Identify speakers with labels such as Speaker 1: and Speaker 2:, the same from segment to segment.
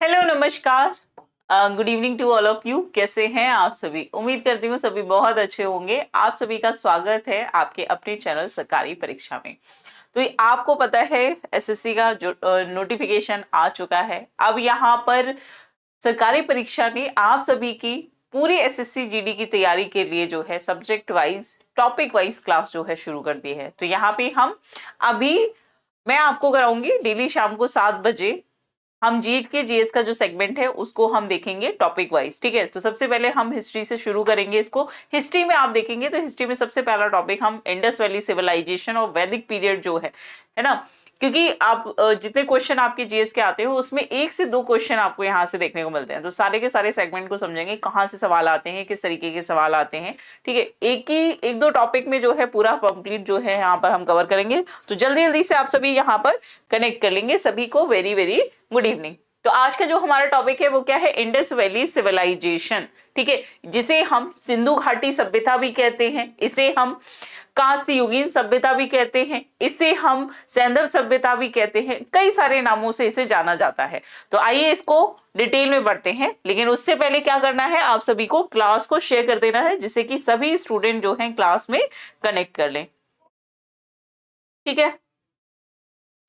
Speaker 1: Hello नमस्कार। Good evening to all of you. कैसे हैं आप सभी? उम्मीद करती हूँ सभी बहुत अच्छे होंगे। आप सभी का स्वागत है आपके अपने चैनल सरकारी परीक्षा में। तो ये आपको पता है एसएससी का जो नोटिफिकेशन आ चुका है। अब यहाँ पर सरकारी परीक्षा ने आप सभी की पूरी एसएससी जीडी की तैयारी के लिए जो है subject wise topic wise class जो है शुरू कर दी है। तो यहाँ पे हम अभी मैं आपको कराऊंगी डेली शाम को 7 बजे। हम जीट के जीएस का जो सेगमेंट है उसको हम देखेंगे टॉपिक वाइज। ठीक है, तो सबसे पहले हम हिस्ट्री से शुरू करेंगे इसको। हिस्ट्री में आप देखेंगे तो हिस्ट्री में सबसे पहला टॉपिक हम इंडस वैली सिविलाइजेशन और वैदिक पीरियड जो है ना। क्योंकि आप जितने क्वेश्चन आपके जीएस के आते हो उसमें 1 से 2 क्वेश्चन आपको यहाँ से देखने को मिलते हैं। तो सारे के सारे सेगमेंट को समझेंगे, कहाँ से सवाल आते हैं, किस तरीके के सवाल आते हैं। ठीक है, एक दो टॉपिक में जो है पूरा कंप्लीट जो है यहाँ पर हम कवर करेंगे। तो जल्दी जल्दी से आप सभी यहाँ पर कनेक्ट कर लेंगे। सभी को वेरी वेरी गुड इवनिंग। तो आज का जो हमारा टॉपिक है वो क्या है? Indus valley civilisation. ठीक है, जिसे हम सिंधु घाटी सभ्यता भी कहते हैं, इसे हम कांस्य युगीन सभ्यता भी कहते हैं, इसे हम सैंधव सभ्यता भी कहते हैं, कई सारे नामों से इसे जाना जाता है। तो आइए इसको डिटेल में बढ़ते हैं, लेकिन उससे पहले क्या करना है, आप सभी को क्लास को शेयर कर देना है जिससे कि सभी स्टूडेंट जो हैं क्लास में कनेक्ट कर लें। ठीक है,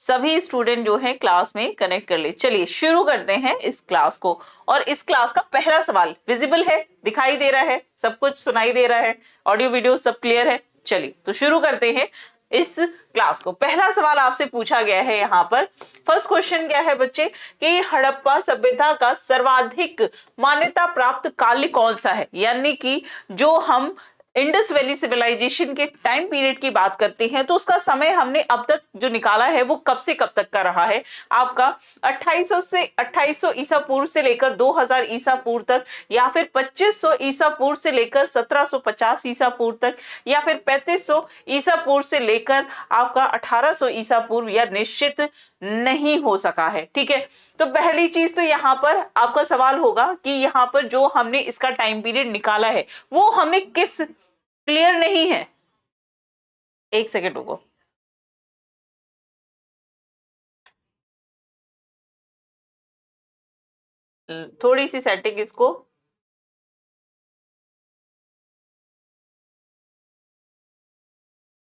Speaker 1: सभी स्टूडेंट जो है क्लास में कनेक्ट कर ले। चलिए शुरू करते हैं इस क्लास को। और इस क्लास का पहला सवाल विजिबल है, दिखाई दे रहा है, सब कुछ सुनाई दे रहा है, ऑडियो वीडियो सब क्लियर है? चलिए तो शुरू करते हैं इस क्लास को। पहला सवाल आपसे पूछा गया है यहाँ पर। फर्स्ट क्वेश्चन क्या है बच्चे कि हड़प्पा सभ्यता का सर्वाधिक मान्यता प्राप्त काल कौन सा है? यानी कि जो हम इंडस वैली सिविलाइजेशन के टाइम पीरियड की बात करते हैं तो उसका समय हमने अब तक जो निकाला है वो कब से कब तक का रहा है आपका? 2800 ईसा पूर्व से लेकर 2000 ईसा पूर्व तक, या फिर 2500 ईसा पूर्व से लेकर 1750 ईसा पूर्व तक, या फिर 3500 ईसा पूर्व से लेकर आपका 1800 ईसा पूर्व, या निश्चित नहीं हो सका है। ठीक है, तो पहली चीज तो यहाँ पर आपका सवाल होगा कि यहाँ पर जो हमने इसका टाइम पीरियड निकाला है वो हमने किस, क्लियर नहीं है, एक सेकेंड रुको। थोड़ी सी सेटिंग इसको,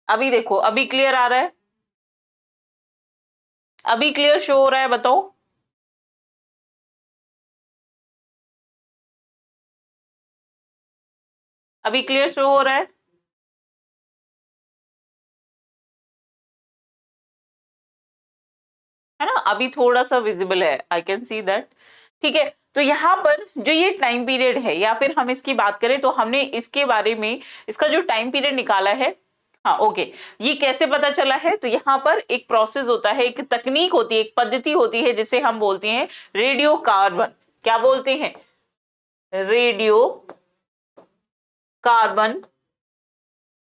Speaker 1: अभी देखो अभी क्लियर आ रहा है, अभी क्लियर शो हो रहा है, बताओ। अभी क्लियर शो हो रहा है ना? अभी थोड़ा सा विजिबल है, आई कैन सी दैट। ठीक है, तो यहाँ पर जो ये टाइम पीरियड है, या फिर हम इसकी बात करें तो हमने इसके बारे में इसका जो टाइम पीरियड निकाला है, हाँ ओके, ये कैसे पता चला है? तो यहाँ पर एक प्रोसेस होता है, एक तकनीक होती है, एक पद्धति होती है जिसे हम बोलते हैं रेडियो कार्बन। क्या बोलते हैं? Radio carbon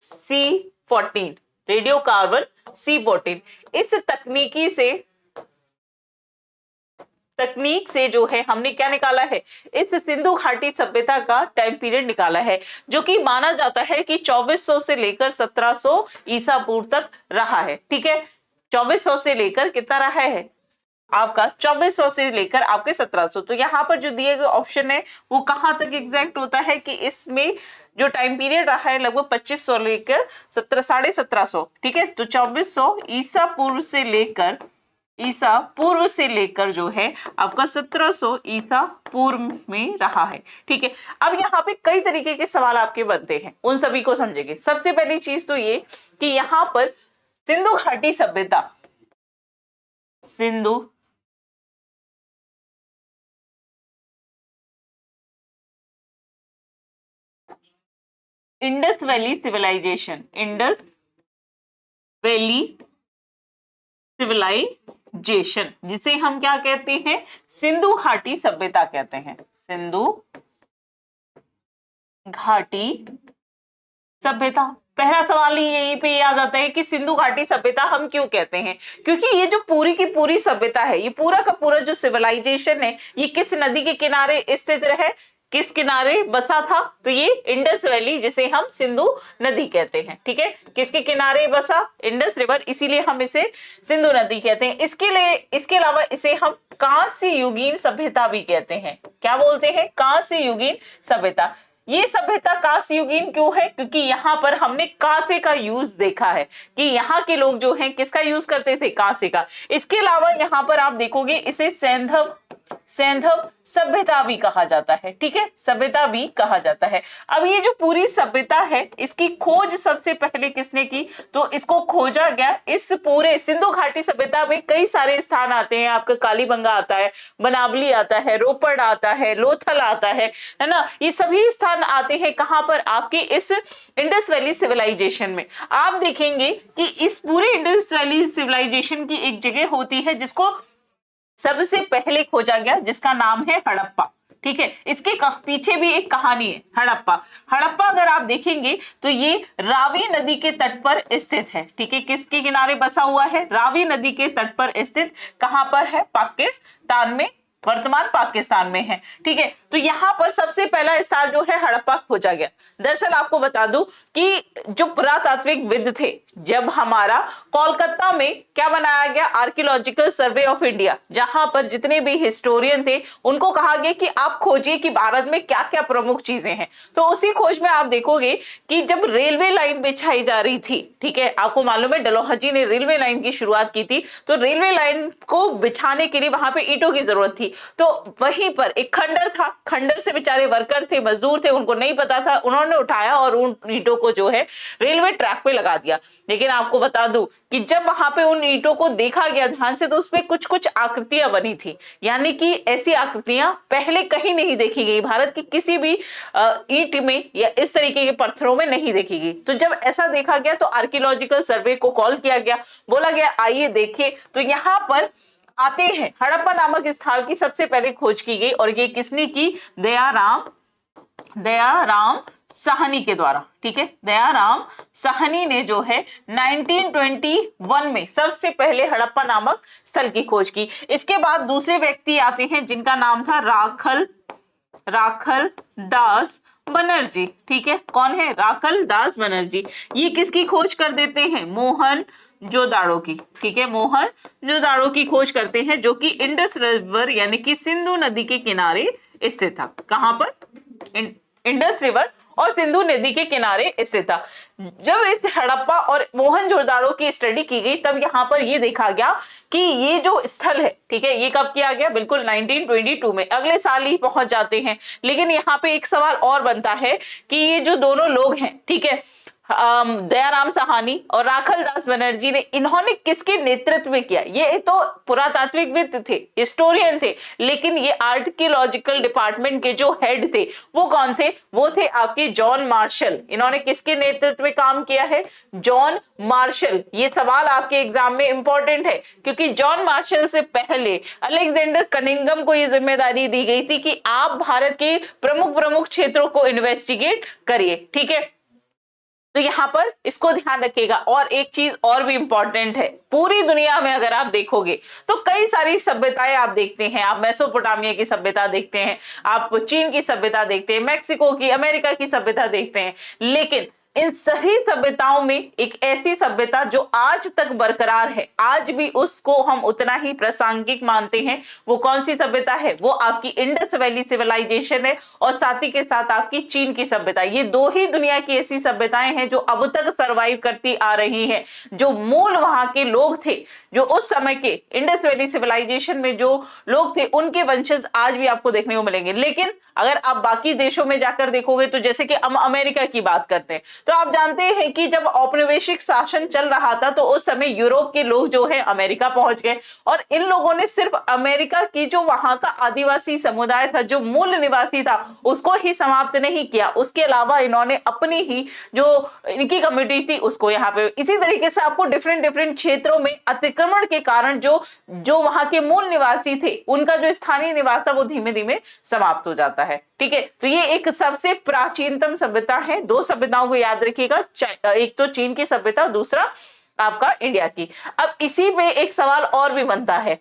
Speaker 1: C14, radio carbon C14। इस तकनीक से जो है हमने क्या निकाला है? इस सिंधु घाटी सभ्यता का टाइम पीरियड निकाला है, जो कि माना जाता है कि 2400 से लेकर 1700 ईसा पूर्व तक रहा है। ठीक है, 2400 से लेकर कितना रहा है आपका? 2400 से लेकर आपके 1700। तो यहाँ पर जो दिए गए ऑप्शन है वो कहां तक एग्जैक्ट होता है कि इसमें जो टाइम पीरियड रहा है लगभग 2500 लेकर 1750। ठीक है, तो 2400 ईसा पूर्व से लेकर जो है आपका 1700 ईसा पूर्व में रहा है। ठीक है, अब यहाँ पे कई तरीके के सवाल आपके बनते हैं, उन सभी को समझेंगे। सबसे पहली चीज तो ये कि यहाँ पर सिंधु घाटी सभ्यता, Sindhu Indus valley civilisation, Indus valley civilisation, जिसे हम क्या कहते हैं? सिंधु घाटी सभ्यता कहते हैं, सिंधु घाटी सभ्यता। पहला सवाल ही यहीं पे आ जाता है कि सिंधु घाटी सभ्यता हम क्यों कहते हैं? क्योंकि ये जो पूरी की पूरी सभ्यता है, ये पूरा का पूरा जो सिविलाइजेशन है, ये किस नदी के किनारे स्थित है, किस किनारे बसा था? तो ये इंडस वैली, जिसे हम सिंधु नदी कहते हैं। ठीक है, किसके किनारे बसा? इंडस रिवर, इसीलिए हम इसे सिंधु नदी कहते हैं। इसके अलावा इसे हम कांस्य युगीन सभ्यता भी कहते हैं। क्या बोलते हैं? कांस्य युगीन सभ्यता। ये सभ्यता कांस्य युगीन क्यों है? क्योंकि यहाँ पर हमने कांसे का यूज देखा है कि यहाँ के लोग जो हैं किसका यूज करते थे? कांसे का। इसके अलावा यहाँ पर आप देखोगे इसे सैंधव सभ्यता भी कहा जाता है। ठीक है, सभ्यता भी कहा जाता है। अब ये जो पूरी सभ्यता है इसकी खोज सबसे पहले किसने की? तो इसको खोजा गया, इस पूरे सिंधु घाटी सभ्यता में कई सारे स्थान आते हैं। आपका कालीबंगा आता है, बनावली आता है, रोपड़ आता है, लोथल आता है ना। ये सभी स्थान आते हैं कहां पर? आपके इस इंडस वैली सिविलाइजेशन में। आप देखेंगे कि इस पूरे इंडस वैली सिविलाइजेशन की एक जगह होती है जिसको सबसे पहले खोजा गया, जिसका नाम है हड़प्पा। ठीक है, इसके पीछे भी एक कहानी है। हड़प्पा अगर आप देखेंगे तो ये रावी नदी के तट पर स्थित है। ठीक है, किसके किनारे बसा हुआ है? रावी नदी के तट पर स्थित। कहां पर है? पाकिस्तान में, वर्तमान पाकिस्तान में है। ठीक है, तो यहां पर सबसे पहला स्थान जो है हड़प्पा खोजा गया। दरअसल आपको बता दूं कि जो पुरातात्विक विद थे, जब हमारा कोलकाता में क्या बनाया गया? आर्कियोलॉजिकल सर्वे ऑफ इंडिया, जहां पर जितने भी हिस्टोरियन थे उनको कहा गया कि आप खोजिए कि भारत में क्या क्या प्रमुख चीजें हैं। तो उसी खोज में आप देखोगे कि जब रेलवे लाइन बिछाई जा रही थी, ठीक है, आपको मालूम है डलहौजी ने रेलवे लाइन की शुरुआत की थी, तो रेलवे लाइन को बिछाने के लिए वहां पे ईंटों की जरूरत थी। तो वहीं पर एक खंडर था, खंडर से बेचारे वर्कर थे, मजदूर थे, उनको नहीं पता था, उन्होंने उठाया और उन ईंटों को जो है रेलवे ट्रैक पे लगा दिया। लेकिन आपको बता दूं कि जब वहां पे उन ईंटों को देखा गया ध्यान से तो उसपे कुछ कुछ आकृतियां बनी थी, यानी कि ऐसी आकृतियां पहले कहीं नहीं देखी गई, भारत की किसी भी ईंट में या इस तरीके के पत्थरों में नहीं देखी गई। तो जब ऐसा देखा गया तो आर्कियोलॉजिकल सर्वे को कॉल किया गया, बोला गया आइए देखिए। तो यहाँ पर आते हैं, हड़प्पा नामक स्थल की सबसे पहले खोज की गई और ये किसने की? दयाराम साहनी के द्वारा। ठीक है, दयाराम साहनी ने जो है 1921 में सबसे पहले हड़प्पा नामक स्थल की खोज की। इसके बाद दूसरे व्यक्ति आते हैं जिनका नाम था राखल दास बनर्जी। ठीक है, कौन है? राखल दास बनर्जी। ये किसकी खोज कर देते हैं? मोहन जोदाड़ो की। ठीक है, मोहन जोदाड़ो की खोज करते हैं, जो कि इंडस रिवर यानी कि सिंधु नदी के किनारे स्थित था। कहां पर? इंडस रिवर और सिंधु नदी के किनारे स्थित था। जब इस हड़प्पा और मोहनजोदाड़ो की स्टडी की गई तब यहां पर यह देखा गया कि ये जो स्थल है, ठीक है, ये कब किया गया? बिल्कुल 1922 में, अगले साल ही पहुंच जाते हैं। लेकिन यहाँ पे एक सवाल और बनता है कि ये जो दोनों लोग हैं, ठीक है, दयाराम साहनी और राखल दास बनर्जी ने, इन्होंने किसके नेतृत्व में किया? ये तो पुरातात्विकविद थे, हिस्टोरियन थे, लेकिन ये आर्कियोलॉजिकल डिपार्टमेंट के जो हेड थे वो कौन थे? वो थे आपके जॉन मार्शल। इन्होंने किसके नेतृत्व में काम किया है? John Marshall. ये सवाल आपके एग्जाम में इंपॉर्टेंट है क्योंकि जॉन मार्शल से पहले अलेक्जेंडर कनिंघम को यह जिम्मेदारी दी गई थी कि आप भारत के प्रमुख क्षेत्रों को इन्वेस्टिगेट करिए। ठीक है, तो यहां पर इसको ध्यान रखिएगा। और एक चीज और भी इंपॉर्टेंट है, पूरी दुनिया में अगर आप देखोगे तो कई सारी सभ्यताएं आप देखते हैं। आप मेसोपोटामिया की सभ्यता देखते हैं, आप चीन की सभ्यता देखते हैं, मैक्सिको की, अमेरिका की सभ्यता देखते हैं, लेकिन इन सभी सभ्यताओं में एक ऐसी सभ्यता जो आज तक बरकरार है, आज भी उसको हम उतना ही प्रासंगिक मानते हैं। वो कौन सी सभ्यता है? वो आपकी इंडस वैली सिविलाइजेशन है और साथ ही के साथ आपकी चीन की सभ्यता। ये दो ही दुनिया की ऐसी सभ्यताएं हैं जो अब तक सरवाइव करती आ रही हैं। जो मूल वहां के लोग थे, जो उस समय के इंडस वैली सिविलाइजेशन में जो लोग थे, उनके वंशज आज भी आपको देखने को मिलेंगे। लेकिन अगर आप बाकी देशों में जाकर देखोगे तो जैसे कि हम अमेरिका की बात करते हैं तो आप जानते हैं कि जब औपनिवेशिक शासन चल रहा था तो उस समय यूरोप के लोग जो है अमेरिका पहुंच गए और इन लोगों ने सिर्फ अमेरिका की जो वहां का आदिवासी समुदाय था, जो मूल निवासी था, उसको ही समाप्त नहीं किया, उसके अलावा इन्होंने अपनी ही जो इनकी कम्युनिटी थी उसको यहाँ पे, इसी तरीके से आपको डिफरेंट क्षेत्रों में अतिक्रमण के कारण जो वहां के मूल निवासी थे उनका जो स्थानीय निवास था वो धीमे धीमे समाप्त हो जाता है। ठीक है, तो ये एक सबसे प्राचीनतम सभ्यता है। दो सभ्यताओं को याद रखिएगा, एक तो चीन की सभ्यता, दूसरा आपका इंडिया की। अब इसी पे एक सवाल और भी बनता है।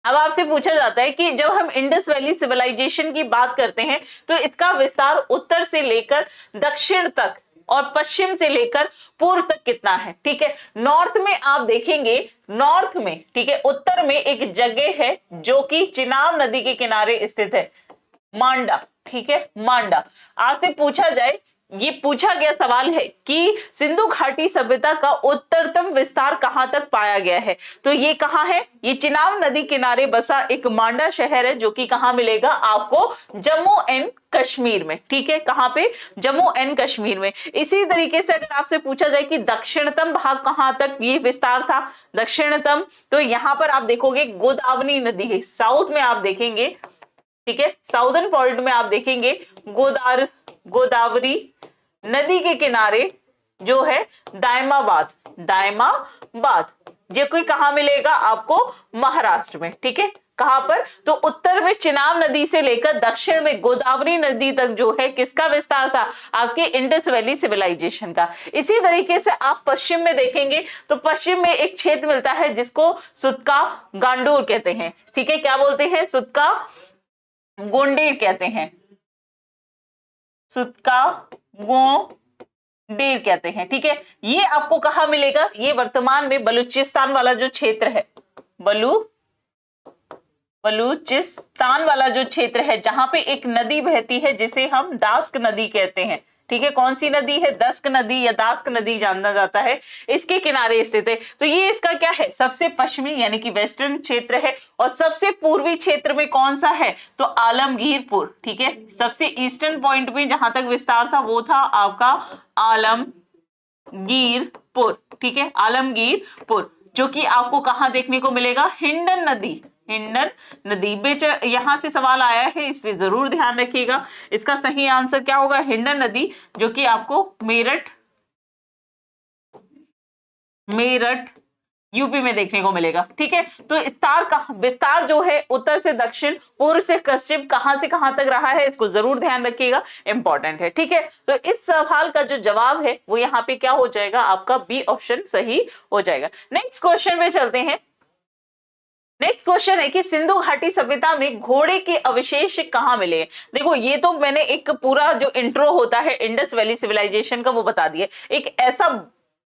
Speaker 1: अब आपसे पूछा जाता है कि जब हम इंडस वैली सिविलाइजेशन की बात करते हैं तो इसका विस्तार उत्तर से लेकर दक्षिण तक और पश्चिम से लेकर पूर्व तक कितना है। ठीक है, नॉर्थ में आप देखेंगे, नॉर्थ में, ठीक है, उत्तर में एक जगह है जो कि चिनाब नदी के किनारे स्थित है, मांडा। ठीक है, मांडा। आपसे पूछा जाए, ये पूछा गया सवाल है कि सिंधु घाटी सभ्यता का उत्तरतम विस्तार कहां तक पाया गया है, तो ये कहां है, ये चिनाब नदी किनारे बसा एक मांडा शहर है जो कि कहां मिलेगा आपको, जम्मू एंड कश्मीर में। ठीक है, कहां पे, जम्मू एंड कश्मीर में। इसी तरीके से अगर आपसे पूछा जाए कि दक्षिणतम भाग कहां तक ये विस्तार था, दक्षिणतम, तो यहां पर आप देखोगे गोदावरी नदी है, साउथ में आप देखेंगे, ठीक है, साउदर्न पॉइंट में आप देखेंगे गोदावरी नदी के किनारे जो है दायमाबाद, दायमाबाद, जो कोई कहां मिलेगा आपको, महाराष्ट्र में। ठीक है, कहां पर, तो उत्तर में चिनाब नदी से लेकर दक्षिण में गोदावरी नदी तक जो है किसका विस्तार था, आपके इंडस वैली सिविलाइजेशन का। इसी तरीके से आप पश्चिम में देखेंगे तो पश्चिम में एक क्षेत्र मिलता है जिसको सुतका गांडूर कहते हैं। ठीक है, क्या बोलते हैं, सुतका गोंडीर कहते हैं, सुतका गोंडीर कहते हैं। ठीक है, ये आपको कहां मिलेगा, ये वर्तमान में बलूचिस्तान वाला जो क्षेत्र है, बलूचिस्तान वाला जो क्षेत्र है, जहां पे एक नदी बहती है जिसे हम दास्क नदी कहते हैं। ठीक है, कौन सी नदी है, दस्क नदी या दास्क नदी जाना जाता है, इसके किनारे स्थित है। तो ये इसका क्या है, सबसे पश्चिमी यानी कि वेस्टर्न क्षेत्र है। और सबसे पूर्वी क्षेत्र में कौन सा है, तो आलमगीरपुर। ठीक है, सबसे ईस्टर्न पॉइंट में जहां तक विस्तार था वो था आपका आलमगीरपुर। ठीक है, आलमगीरपुर, जो कि आपको कहां देखने को मिलेगा, हिंडन नदी, हिंडन नदी बीच, यहां से सवाल आया है इसलिए जरूर ध्यान रखिएगा। इसका सही आंसर क्या होगा, हिंडन नदी, जो कि आपको मेरठ यूपी में देखने को मिलेगा। ठीक है, तो विस्तार जो है उत्तर से दक्षिण, पूर्व से पश्चिम, कहां से कहां तक रहा है, इसको जरूर ध्यान रखिएगा, इंपॉर्टेंट है। ठीक है, तो इस सवाल का जो जवाब है वो यहाँ पे क्या हो जाएगा, आपका बी ऑप्शन सही हो जाएगा। नेक्स्ट क्वेश्चन में चलते हैं। नेक्स्ट क्वेश्चन है कि सिंधु घाटी सभ्यता में घोड़े के अवशेष कहां मिले हैं। देखो, ये तो मैंने एक पूरा जो इंट्रो होता है इंडस वैली सिविलाइजेशन का वो बता दिया। एक ऐसा,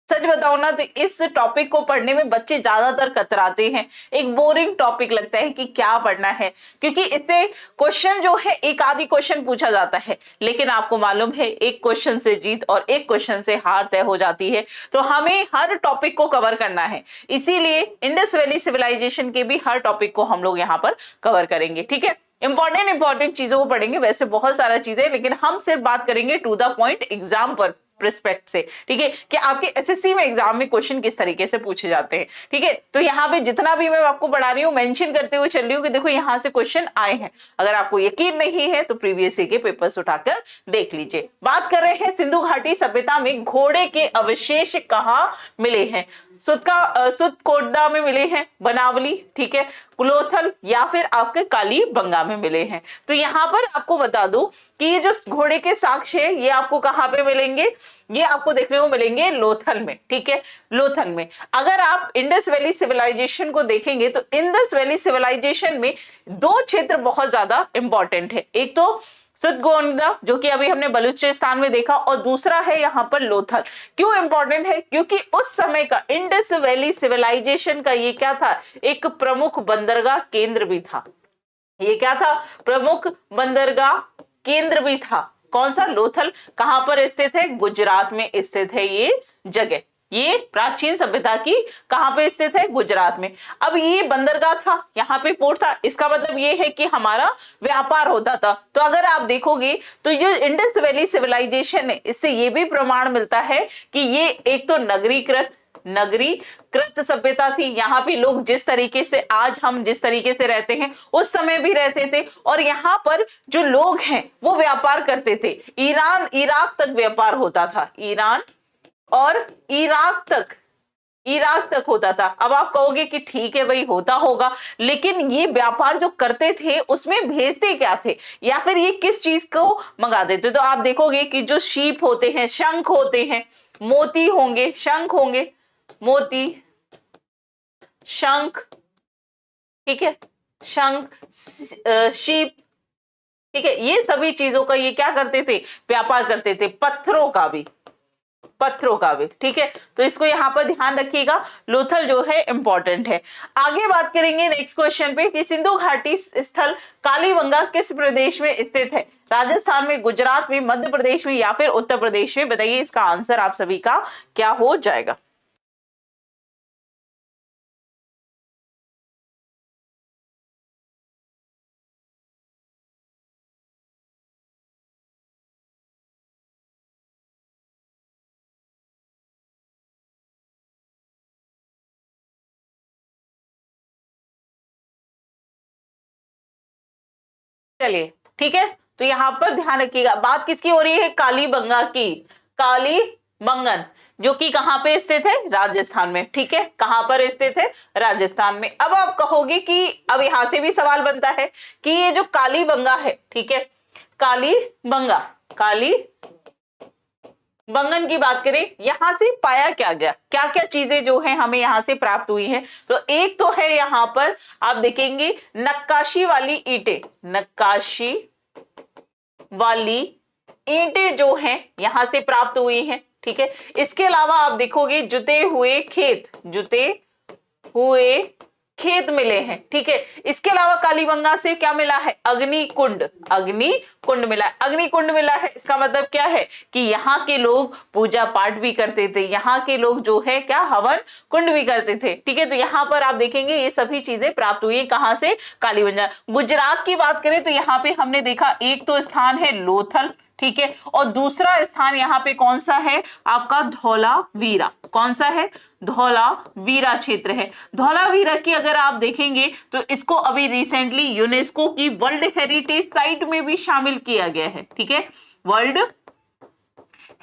Speaker 1: सच बताओ ना तो इस टॉपिक को पढ़ने में बच्चे ज्यादातर कतराते हैं, एक बोरिंग टॉपिक लगता है कि क्या पढ़ना है, क्योंकि इससे क्वेश्चन जो है एक आधी क्वेश्चन पूछा जाता है, लेकिन आपको मालूम है एक क्वेश्चन से जीत और एक क्वेश्चन से हार तय हो जाती है। तो हमें हर टॉपिक को कवर करना है, इसीलिए इंडस वैली सिविलाइजेशन के भी हर टॉपिक को हम लोग यहाँ पर कवर करेंगे। ठीक है, इंपॉर्टेंट चीजों को पढ़ेंगे, वैसे बहुत सारा चीजें, लेकिन हम सिर्फ बात करेंगे टू द पॉइंट एग्जाम पर रिस्पेक्ट से। ठीक है, कि आपके एसएससी में एग्जाम में क्वेश्चन किस तरीके से पूछे जाते हैं। ठीक है, तो यहाँ पे जितना भी मैं आपको पढ़ा रही हूँ मेंशन करते हुए चल रही हूँ कि देखो यहाँ से क्वेश्चन आए हैं। अगर आपको यकीन नहीं है तो प्रीवियस ईयर के पेपर्स उठाकर देख लीजिए। बात कर रहे हैं सिंधु घाटी सभ्यता में घोड़े के अवशेष कहाँ मिले हैं। सुतकोटदा में मिले हैं, बनावली, ठीक है, कुलोथल, या फिर आपके कालीबंगा में मिले हैं। तो यहाँ पर आपको बता दूं कि ये जो घोड़े के साक्ष्य है ये आपको कहाँ पे मिलेंगे, ये आपको देखने को मिलेंगे लोथल में। ठीक है, लोथल में। अगर आप इंडस वैली सिविलाइजेशन को देखेंगे तो इंडस वैली सिविलाइजेशन में दो क्षेत्र बहुत ज्यादा इंपॉर्टेंट है, एक तो सुतगोंडा जो कि अभी हमने बलूचिस्तान में देखा, और दूसरा है यहाँ पर लोथल। क्यों इंपॉर्टेंट है, क्योंकि उस समय का इंडस वैली सिविलाइजेशन का ये क्या था, एक प्रमुख बंदरगाह केंद्र भी था। ये क्या था, प्रमुख बंदरगाह केंद्र भी था। कौन सा, लोथल। कहां पर स्थित है, गुजरात में स्थित है ये जगह। ये प्राचीन सभ्यता की कहां पे स्थित है, गुजरात में। अब ये बंदरगाह था, यहाँ पे पोर्ट था, इसका मतलब ये है कि हमारा व्यापार होता था। तो अगर आप देखोगे तो ये इंडस वैली सिविलाइजेशन है, इससे ये भी प्रमाण मिलता है कि ये एक तो नगरीकृत सभ्यता थी। यहाँ पे लोग जिस तरीके से आज हम जिस तरीके से रहते हैं उस समय भी रहते थे, और यहाँ पर जो लोग हैं वो व्यापार करते थे। ईरान इराक तक व्यापार होता था, ईरान और इराक तक होता था। अब आप कहोगे कि ठीक है भाई होता होगा, लेकिन ये व्यापार जो करते थे उसमें भेजते क्या थे, या फिर ये किस चीज को मंगाते थे। तो आप देखोगे कि जो शीप होते हैं, शंख होते हैं, मोती होंगे, शंख होंगे, मोती, शंख, ठीक है, शंख, शीप, ठीक है, ये सभी चीजों का ये क्या करते थे, व्यापार करते थे। पत्थरों का भी, पत्थरों का भी, ठीक है। तो इसको यहाँ पर ध्यान रखिएगा, लोथल जो है इंपॉर्टेंट है। आगे बात करेंगे नेक्स्ट क्वेश्चन पे कि सिंधु घाटी स्थल कालीबंगा किस प्रदेश में स्थित है? राजस्थान में, गुजरात में, मध्य प्रदेश में या फिर उत्तर प्रदेश में? बताइए इसका आंसर आप सभी का क्या हो जाएगा। चलिए ठीक है, तो यहां पर ध्यान रखिएगा, बात किसकी हो रही है? कालीबंगा की। कालीबंगन जो कि कहां पे स्थित है? राजस्थान में, ठीक है। कहां पर स्थित है? राजस्थान में। अब आप कहोगे कि अब यहां से भी सवाल बनता है कि ये जो कालीबंगा है, ठीक है, कालीबंगा, कालीबंगन की बात करें, यहां से पाया क्या गया, क्या क्या चीजें जो है हमें यहां से प्राप्त हुई हैं? तो एक तो है यहां पर आप देखेंगे नक्काशी वाली ईंटें, नक्काशी वाली ईंटें जो हैं यहां से प्राप्त हुई हैं, ठीक है। इसके अलावा आप देखोगे जुते हुए खेत मिले हैं, ठीक है। इसके अलावा कालीबंगा से क्या मिला है? अग्निकुंड मिला है। अग्निकुंड मिला है, इसका मतलब क्या है कि यहाँ के लोग पूजा पाठ भी करते थे, यहाँ के लोग जो है क्या हवन कुंड भी करते थे, ठीक है। तो यहाँ पर आप देखेंगे ये सभी चीजें प्राप्त हुई है कहां से? कालीबंगा। गुजरात की बात करें तो यहाँ पे हमने देखा एक तो स्थान है लोथल, ठीक है, और दूसरा स्थान यहाँ पे कौन सा है? आपका धौलावीरा। कौन सा है? धौलावीरा क्षेत्र है। धौलावीरा की अगर आप देखेंगे तो इसको अभी रिसेंटली यूनेस्को की वर्ल्ड हेरिटेज साइट में भी शामिल किया गया है, ठीक है। वर्ल्ड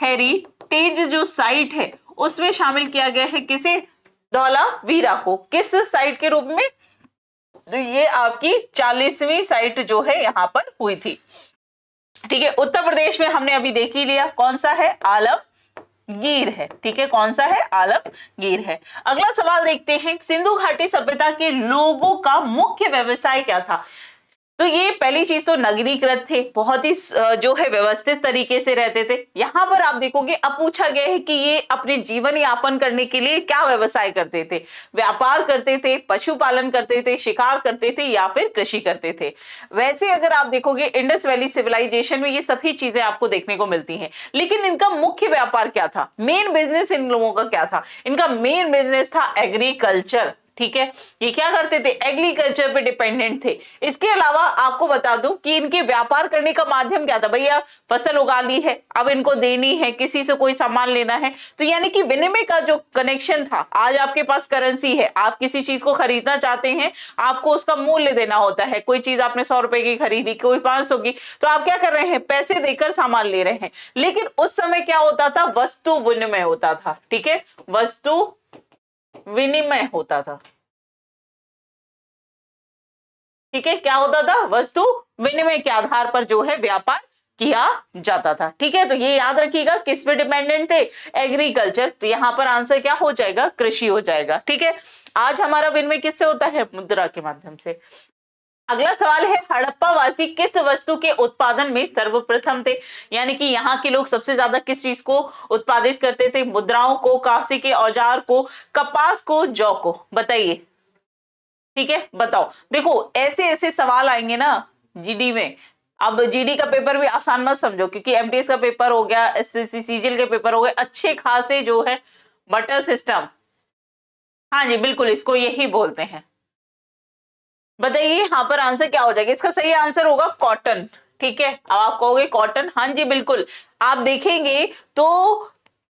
Speaker 1: हेरिटेज जो साइट है उसमें शामिल किया गया है किसे? धौलावीरा को। किस साइट के रूप में? तो ये आपकी 40वीं साइट जो है यहां पर हुई थी, ठीक है। उत्तर प्रदेश में हमने अभी देख ही लिया, कौन सा है? आलमगीर है, ठीक है। कौन सा है? आलमगीर है। अगला सवाल देखते हैं, सिंधु घाटी सभ्यता के लोगों का मुख्य व्यवसाय क्या था? तो ये पहली चीज तो नगरीकृत थे, बहुत ही जो है व्यवस्थित तरीके से रहते थे। यहां पर आप देखोगे अब पूछा गया है कि ये अपने जीवन यापन करने के लिए क्या व्यवसाय करते थे? व्यापार करते थे, पशुपालन करते थे, शिकार करते थे या फिर कृषि करते थे? वैसे अगर आप देखोगे इंडस वैली सिविलाइजेशन में ये सभी चीजें आपको देखने को मिलती हैं, लेकिन इनका मुख्य व्यापार क्या था? मेन बिजनेस इन लोगों का क्या था? इनका मेन बिजनेस था एग्रीकल्चर, ठीक है। ये क्या करते थे? एग्रीकल्चर पे डिपेंडेंट थे। इसके अलावा आपको बता दूं कि इनके व्यापार करने का माध्यम क्या था? भैया फसल उगा ली है, अब इनको देनी है, किसी से कोई सामान लेना है, तो यानी कि विनिमय का जो कनेक्शन था, आज आपके पास करेंसी है, आप किसी चीज को खरीदना चाहते हैं, आपको उसका मूल्य देना होता है। कोई चीज आपने 100 रुपए की खरीदी, कोई 500 की, तो आप क्या कर रहे हैं? पैसे देकर सामान ले रहे हैं। लेकिन उस समय क्या होता था? वस्तु विनिमय होता था, ठीक है। वस्तु विनिमय होता था, ठीक है। क्या होता था? वस्तु विनिमय के आधार पर जो है व्यापार किया जाता था, ठीक है। तो ये याद रखिएगा, किस पे डिपेंडेंट थे? एग्रीकल्चर। तो यहां पर आंसर क्या हो जाएगा? कृषि हो जाएगा, ठीक है। आज हमारा विनिमय किससे होता है? मुद्रा के माध्यम से। अगला सवाल है, हड़प्पा वासी किस वस्तु के उत्पादन में सर्वप्रथम थे? यानी कि यहाँ के लोग सबसे ज्यादा किस चीज को उत्पादित करते थे? मुद्राओं को, कांसे के औजार को, कपास को, जौ को? बताइए, ठीक है, बताओ। देखो ऐसे ऐसे सवाल आएंगे ना जीडी में। अब जीडी का पेपर भी आसान मत समझो, क्योंकि एमटीएस का पेपर हो गया, एसएससी सीजीएल के पेपर हो गए, अच्छे खासे जो है बटर सिस्टम, हाँ जी बिल्कुल, इसको यही बोलते हैं। बताइए यहाँ पर आंसर क्या हो जाएगा? इसका सही आंसर होगा कॉटन, ठीक है। अब आप कहोगे कॉटन, हाँ जी बिल्कुल। आप देखेंगे तो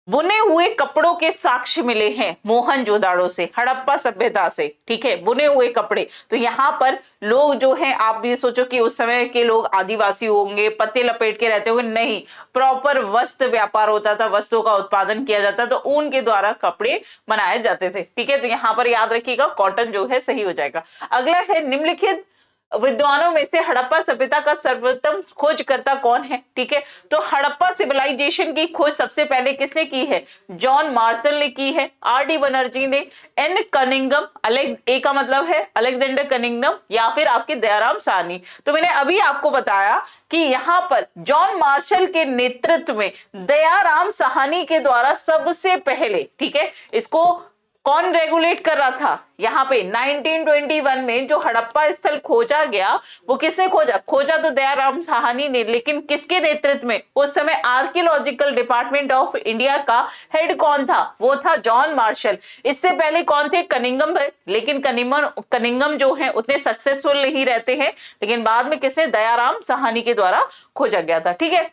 Speaker 1: बुने हुए कपड़ों के साक्ष्य मिले हैं मोहनजोदाड़ो से, हड़प्पा सभ्यता से, ठीक है। बुने हुए कपड़े, तो यहाँ पर लोग जो हैं, आप भी सोचो कि उस समय के लोग आदिवासी होंगे, पत्ते लपेट के रहते होंगे, नहीं, प्रॉपर वस्त्र व्यापार होता था, वस्त्रों का उत्पादन किया जाता, तो ऊन के द्वारा कपड़े बनाए जाते थे, ठीक है। तो यहाँ पर याद रखिएगा कॉटन जो है सही हो जाएगा। अगला है, निम्नलिखित विद्वानों में से हड़प्पा सभ्यता का सर्वोत्तम खोजकर्ता कौन है? ठीक है, तो हड़प्पा सिविलाइजेशन की खोज सबसे पहले किसने की है? जॉन मार्शल ने की है, आर.डी. बनर्जी ने, एन कनिंगम, ए का मतलब है अलेक्जेंडर कनिंगम, या फिर आपके दयाराम साहनी। तो मैंने अभी आपको बताया कि यहां पर जॉन मार्शल के नेतृत्व में दयाराम साहनी के द्वारा सबसे पहले, ठीक है, इसको कौन रेगुलेट कर रहा था? यहाँ पे 1921 में जो हड़प्पा स्थल खोजा गया, वो किसने खोजा तो दयाराम साहनी ने, लेकिन किसके नेतृत्व में? उस समय आर्कियोलॉजिकल डिपार्टमेंट ऑफ इंडिया का हेड कौन था? वो था जॉन मार्शल। इससे पहले कौन थे? कनिंगम, लेकिन कनिंगम जो है उतने सक्सेसफुल नहीं रहते हैं, लेकिन बाद में किसने? दयाराम साहनी के द्वारा खोजा गया था। ठीक है,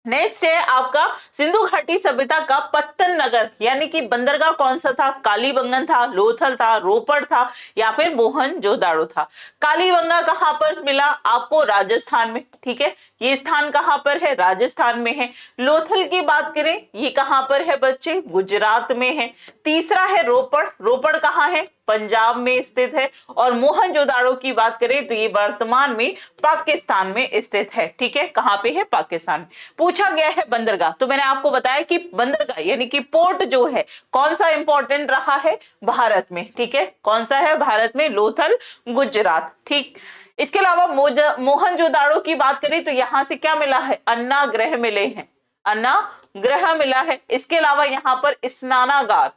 Speaker 1: नेक्स्ट है आपका सिंधु घाटी सभ्यता का पत्तन नगर यानी कि बंदरगाह कौन सा था? कालीबंगन था, लोथल था, रोपड़ था, या फिर मोहनजोदाड़ो था। कालीबंगा कहां पर मिला आपको? राजस्थान में। ठीक है, ये स्थान कहां पर है? राजस्थान में है। लोथल की बात करें, ये कहां पर है बच्चे? गुजरात में है। तीसरा है रोपड़, रोपड़ कहां है? पंजाब में स्थित है। और मोहनजोदाड़ो की बात करें तो ये वर्तमान में पाकिस्तान में स्थित है। ठीक है, कहां पे है? पाकिस्तान में। पूछा गया है बंदरगाह, तो मैंने आपको बताया कि बंदरगाह यानी कि पोर्ट जो है कौन सा इंपॉर्टेंट रहा है भारत में? ठीक है, कौन सा है भारत में? लोथल, गुजरात। ठीक, इसके अलावा मोहनजोदाड़ो की बात करें तो यहां से क्या मिला है? अन्ना ग्रह मिले हैं, अन्ना ग्रह मिला है। इसके अलावा यहाँ पर स्नानागार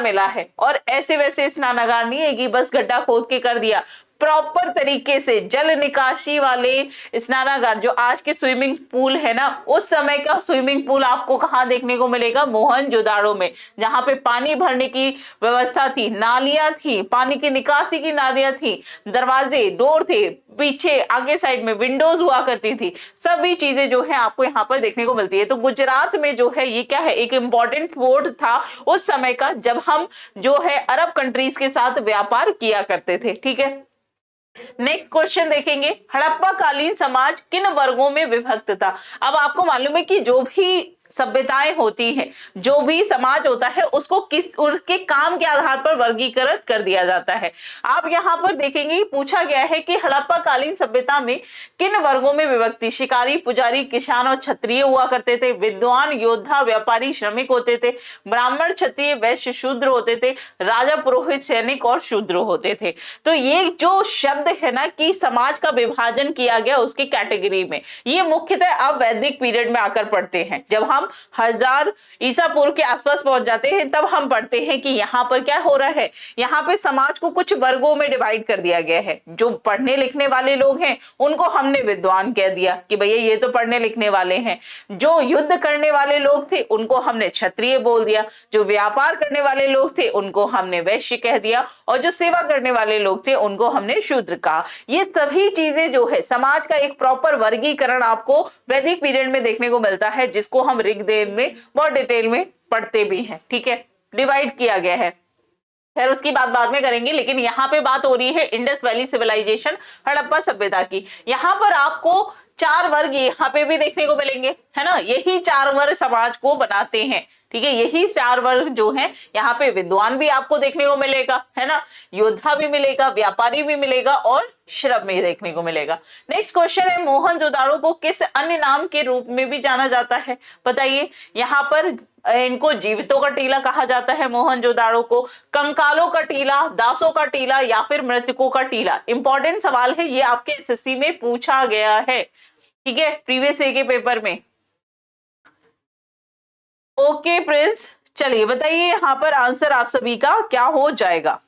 Speaker 1: मिला है। और ऐसे वैसे स्नानागार नहीं है कि बस गड्ढा खोद के कर दिया, प्रॉपर तरीके से जल निकासी वाले स्नानागार, जो आज के स्विमिंग पूल है ना, उस समय का स्विमिंग पूल आपको कहां देखने को मिलेगा? मोहनजोदाड़ो में, जहां पे पानी भरने की व्यवस्था थी, नालियां थी, पानी की निकासी की नालियां थी, दरवाजे, डोर थे, पीछे आगे साइड में विंडोज हुआ करती थी, सभी चीजें जो है आपको यहाँ पर देखने को मिलती है। तो गुजरात में जो है ये क्या है? एक इंपॉर्टेंट पोर्ट था उस समय का, जब हम जो है अरब कंट्रीज के साथ व्यापार किया करते थे। ठीक है, नेक्स्ट क्वेश्चन देखेंगे, हड़प्पा कालीन समाज किन वर्गों में विभक्त था? अब आपको मालूम है कि जो भी सभ्यताएं होती हैं, जो भी समाज होता है, उसको उसके काम के आधार पर वर्गीकृत कर दिया जाता है। आप यहाँ पर देखेंगे पूछा गया है कि हड़प्पा कालीन सभ्यता में किन वर्गों में विभक्ति? शिकारी, पुजारी, किसान और क्षत्रिय हुआ करते थे। विद्वान, योद्धा, व्यापारी, श्रमिक होते थे। ब्राह्मण, क्षत्रिय, वैश्य, शूद्र होते थे। राजा, पुरोहित, सैनिक और शूद्र होते थे। तो ये जो शब्द है ना कि समाज का विभाजन किया गया उसकी कैटेगरी में, ये मुख्यतः अब वैदिक पीरियड में आकर पढ़ते हैं। जब हम 1000 ईसा पूर्व के आसपास पहुंच जाते हैं तब हम पढ़ते हैं कि यहाँ पर क्या हो रहा है, यहाँ पे समाज को कुछ वर्गों में डिवाइड कर दिया गया है। जो पढ़ने लिखने वाले लोग हैं उनको हमने विद्वान कह दिया कि भैया ये तो पढ़ने लिखने वाले हैं। जो युद्ध करने वाले लोग थे उनको हमने क्षत्रिय बोल दिया। जो व्यापार करने वाले लोग थे उनको हमने वैश्य कह दिया। और जो सेवा करने वाले लोग थे उनको हमने शूद्र कहा। ये सभी चीजें जो है समाज का एक प्रॉपर वर्गीकरण आपको वैदिक पीरियड में देखने को मिलता है, जिसको हम ऋग्वेद में बहुत डिटेल में पढ़ते भी हैं। ठीक है, डिवाइड किया गया है। खैर उसकी बात बाद में करेंगे, लेकिन यहाँ पे बात हो रही है इंडस वैली सिविलाइजेशन, हड़प्पा सभ्यता की। यहाँ पर आपको 4 वर्ग यहाँ पे भी देखने को मिलेंगे, है ना। यही 4 वर्ग समाज को बनाते हैं। ठीक है, यही 4 वर्ग जो हैं, यहाँ पे विद्वान भी आपको देखने को मिलेगा, है ना, योद्धा भी मिलेगा, व्यापारी भी मिलेगा और श्रम में देखने को मिलेगा। नेक्स्ट क्वेश्चन है, मोहनजोदाड़ो को किस अन्य नाम के रूप में भी जाना जाता है? बताइए। यहाँ पर इनको जीवितों का टीला कहा जाता है, मोहनजोदाड़ो को कंकालों का टीला, दासों का टीला या फिर मृतकों का टीला। इंपॉर्टेंट सवाल है, ये आपके एसएससी में पूछा गया है। ठीक है, प्रीवियस ईयर के पेपर में। ओके प्रिंस, चलिए बताइए यहाँ पर आंसर आप सभी का क्या हो जाएगा।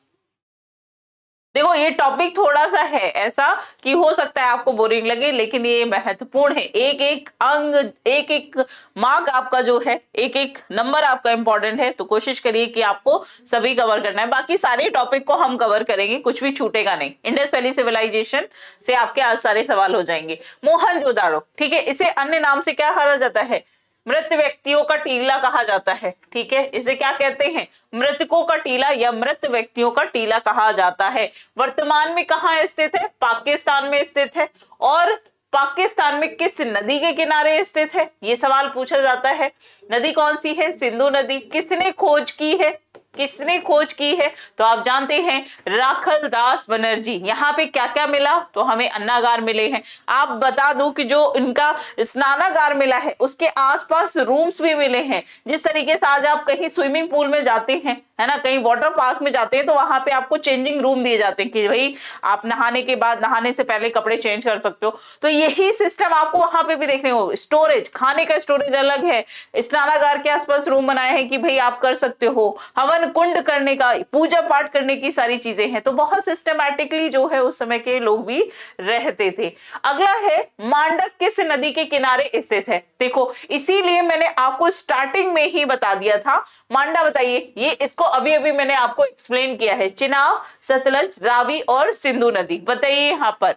Speaker 1: देखो ये टॉपिक थोड़ा सा है ऐसा कि हो सकता है आपको बोरिंग लगे, लेकिन ये महत्वपूर्ण है। एक एक अंग, एक एक मार्क आपका जो है, एक एक नंबर आपका इंपॉर्टेंट है। तो कोशिश करिए कि आपको सभी कवर करना है। बाकी सारे टॉपिक को हम कवर करेंगे, कुछ भी छूटेगा नहीं। इंडस वैली सिविलाइजेशन से आपके आज सारे सवाल हो जाएंगे। मोहनजोदाड़ो, ठीक है, इसे अन्य नाम से क्या कहा जाता है? मृत व्यक्तियों का टीला कहा जाता है। ठीक है, इसे क्या कहते हैं? मृतकों का टीला या मृत व्यक्तियों का टीला कहा जाता है। वर्तमान में कहाँ स्थित है? पाकिस्तान में स्थित है। और पाकिस्तान में किस नदी के किनारे स्थित है? ये सवाल पूछा जाता है। नदी कौन सी है? सिंधु नदी। किसने खोज की है? किसने खोज की है? तो आप जानते हैं राखल दास बनर्जी। यहाँ पे क्या क्या मिला? तो हमें अन्नागार मिले हैं। आप बता दूं कि जो इनका स्नानागार मिला है उसके आसपास रूम्स भी मिले हैं। जिस तरीके से आज आप कहीं स्विमिंग पूल में जाते हैं, है ना, कहीं वाटर पार्क में जाते हैं, तो वहां पे आपको चेंजिंग रूम दिए जाते हैं कि भाई आप नहाने के बाद, नहाने से पहले कपड़े चेंज कर सकते हो। तो यही सिस्टम आपको वहां पे भी देखने को, स्टोरेज, खाने का स्टोरेज अलग है, स्नानागार के आसपास रूम बनाए हैं कि भाई आप कर सकते हो, हवन कुंड करने का, पूजा पाठ करने की सारी चीजें हैं। तो बहुत सिस्टमैटिकली जो है उस समय के लोग भी रहते थे। अगला है मांडक किस नदी के किनारे स्थित है? देखो इसीलिए मैंने आपको स्टार्टिंग में ही बता दिया था। मांडा बताइए, ये इसको अभी अभी मैंने आपको एक्सप्लेन किया है, चिनाब, सतलज, रावी और सिंधु नदी। बताइए यहाँ पर।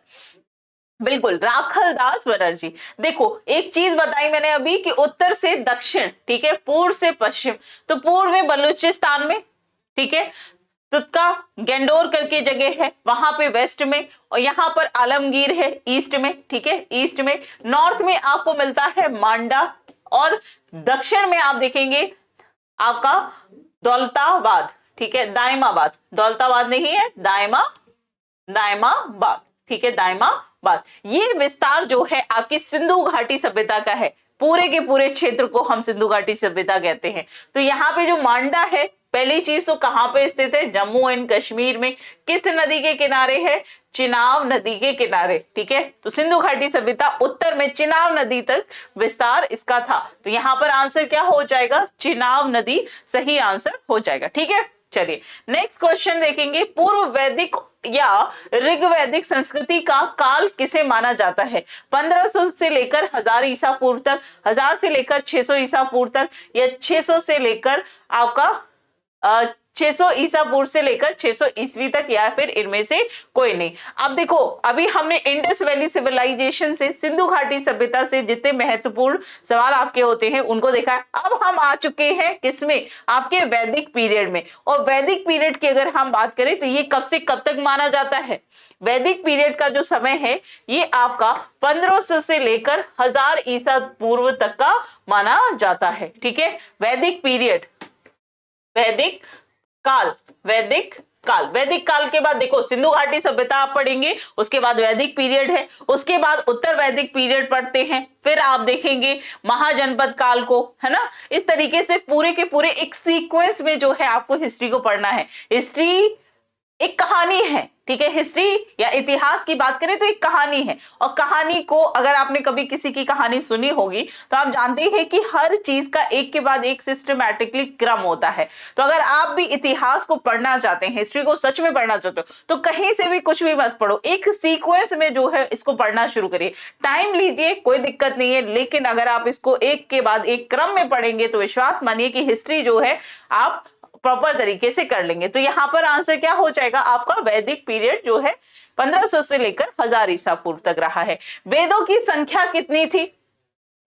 Speaker 1: बिल्कुल, राखल दास बनर्जी। देखो एक चीज बताई मैंने अभी कि उत्तर से दक्षिण, ठीक है, पूर्व से पश्चिम। तो पूर्व में बलूचिस्तान में, ठीक है, तुत्का गेंडोर करके जगह है, वहां पे वेस्ट में, और यहाँ पर आलमगीर है ईस्ट में, ठीक है, ईस्ट में। नॉर्थ में आपको मिलता है मांडा, और दक्षिण में आप देखेंगे आपका दौलताबाद, ठीक है, दायमाबाद, दौलताबाद नहीं है, दायमाबाद, ठीक है, दायमाबाद। ये विस्तार जो है आपकी सिंधु घाटी सभ्यता का है। पूरे के पूरे क्षेत्र को हम सिंधु घाटी सभ्यता कहते हैं। तो यहाँ पे जो मांडा है, पहली चीज तो कहां पे स्थित है? जम्मू एंड कश्मीर में। किस नदी के किनारे है? चिनाब नदी के किनारे, ठीक है। तो सिंधु घाटी सभ्यता उत्तर में चिनाब नदी तक विस्तार इसका था। तो यहाँ पर आंसर क्या हो जाएगा? चिनाब नदी सही आंसर हो जाएगा, ठीक है। चलिए नेक्स्ट क्वेश्चन देखेंगे। पूर्व वैदिक या ऋग्वैदिक संस्कृति का काल किसे माना जाता है? 1500 से लेकर 1000 ईसा पूर्व तक, 1000 से लेकर 600 ईसा पूर्व तक, या 600 से लेकर आपका 600 ईसा पूर्व से लेकर 600 ईस्वी तक, या फिर इनमें से कोई नहीं। अब देखो अभी हमने इंडस वैली सिविलाइजेशन से, सिंधु घाटी सभ्यता से जितने महत्वपूर्ण सवाल आपके होते हैं उनको देखा है। अब हम आ चुके हैं किसमें? आपके वैदिक पीरियड में। और वैदिक पीरियड की अगर हम बात करें तो ये कब से कब तक माना जाता है? वैदिक पीरियड का जो समय है ये आपका 1500 से लेकर 1000 ईसा पूर्व तक का माना जाता है, ठीक है। वैदिक पीरियड, वैदिक काल, वैदिक काल। वैदिक काल के बाद देखो सिंधु घाटी सभ्यता आप पढ़ेंगे, उसके बाद वैदिक पीरियड है, उसके बाद उत्तर वैदिक पीरियड पढ़ते हैं, फिर आप देखेंगे महाजनपद काल को, है ना। इस तरीके से पूरे के पूरे एक सीक्वेंस में जो है आपको हिस्ट्री को पढ़ना है। हिस्ट्री एक कहानी है, ठीक है। हिस्ट्री या इतिहास की बात करें तो एक कहानी है, और कहानी को अगर आपने कभी किसी की कहानी सुनी होगी तो आप जानते हैं कि हर चीज का एक के बाद एक सिस्टमैटिकली क्रम होता है। तो अगर आप भी इतिहास को पढ़ना चाहते हैं, हिस्ट्री को सच में पढ़ना चाहते हो, तो कहीं से भी कुछ भी मत पढ़ो, एक सीक्वेंस में जो है इसको पढ़ना शुरू करिए। टाइम लीजिए, कोई दिक्कत नहीं है, लेकिन अगर आप इसको एक के बाद एक क्रम में पढ़ेंगे तो विश्वास मानिए कि हिस्ट्री जो है आप प्रॉपर तरीके से कर लेंगे। तो यहाँ पर आंसर क्या हो जाएगा आपका? वैदिक पीरियड जो है 1500 से लेकर 1000 ईसा पूर्व तक रहा है। वेदों की संख्या कितनी थी?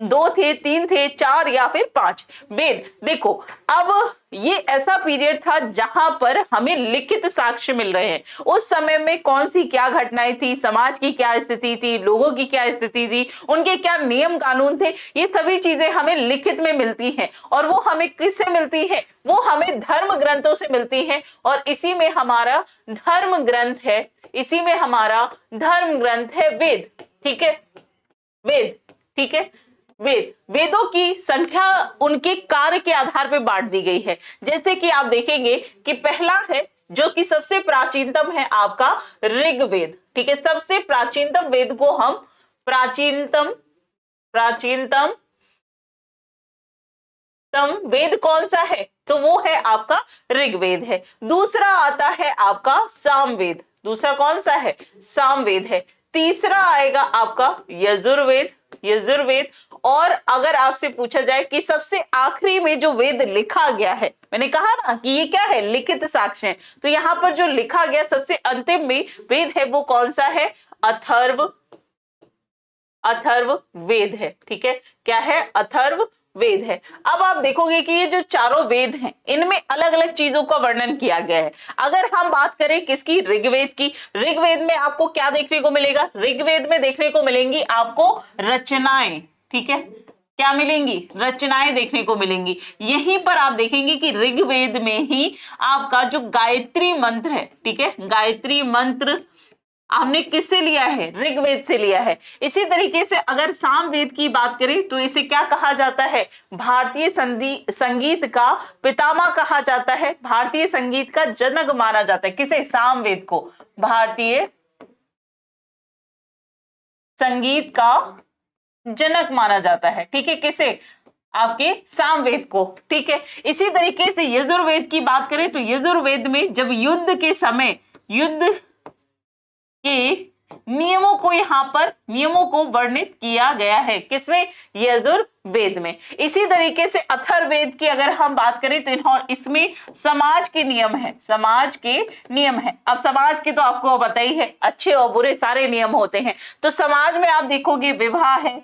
Speaker 1: 2 थे, 3 थे, 4 या फिर 5 वेद। देखो अब ये ऐसा पीरियड था जहां पर हमें लिखित साक्ष्य मिल रहे हैं। उस समय में कौन सी क्या घटनाएं थी, समाज की क्या स्थिति थी, लोगों की क्या स्थिति थी, उनके क्या नियम कानून थे, ये सभी चीजें हमें लिखित में मिलती हैं। और वो हमें किससे मिलती है? वो हमें धर्म ग्रंथों से मिलती है। और इसी में हमारा धर्म ग्रंथ है, इसी में हमारा धर्म ग्रंथ है वेद, ठीक है, वेद, ठीक है। वेदों की संख्या उनके कार्य के आधार पर बांट दी गई है। जैसे कि आप देखेंगे कि पहला है जो कि सबसे प्राचीनतम है आपका ऋग्वेद, ठीक है। सबसे प्राचीनतम वेद को हम प्राचीनतम वेद कौन सा है? तो वो है आपका ऋग्वेद है। दूसरा आता है आपका सामवेद। दूसरा कौन सा है? सामवेद है। तीसरा आएगा आपका यजुर्वेद, यजुर्वेद। और अगर आपसे पूछा जाए कि सबसे आखिरी में जो वेद लिखा गया है, मैंने कहा ना कि ये क्या है? लिखित साक्ष्य है। तो यहां पर जो लिखा गया सबसे अंतिम में वेद है वो कौन सा है? अथर्व, अथर्व वेद है, ठीक है। क्या है? अथर्व वेद है। अब आप देखोगे कि ये जो चारों वेद हैं इनमें अलग अलग चीजों का वर्णन किया गया है। अगर हम बात करें किसकी? ऋग्वेद की। ऋग्वेद में आपको क्या देखने को मिलेगा? ऋग्वेद में देखने को मिलेंगी आपको रचनाएं, ठीक है, क्या मिलेंगी, रचनाएं देखने को मिलेंगी। यहीं पर आप देखेंगे कि ऋग्वेद में ही आपका जो गायत्री मंत्र है, ठीक है, गायत्री मंत्र हमने किससे लिया है, ऋग्वेद से लिया है। इसी तरीके से अगर सामवेद की बात करें तो इसे क्या कहा जाता है, भारतीय संगीत का पितामह कहा जाता है, भारतीय संगीत का जनक माना जाता है। किसे, सामवेद को भारतीय संगीत का जनक माना जाता है, ठीक है, किसे, आपके सामवेद को, ठीक है। इसी तरीके से यजुर्वेद की बात करें तो यजुर्वेद में जब युद्ध के समय युद्ध के नियमों को यहां पर नियमों को वर्णित किया गया है, किसमें, यजुर्वेद में। इसी तरीके से अथर्ववेद की अगर हम बात करें तो इसमें समाज के नियम है, समाज के नियम है। अब समाज के तो आपको पता ही है, अच्छे और बुरे सारे नियम होते हैं। तो समाज में आप देखोगे विवाह है,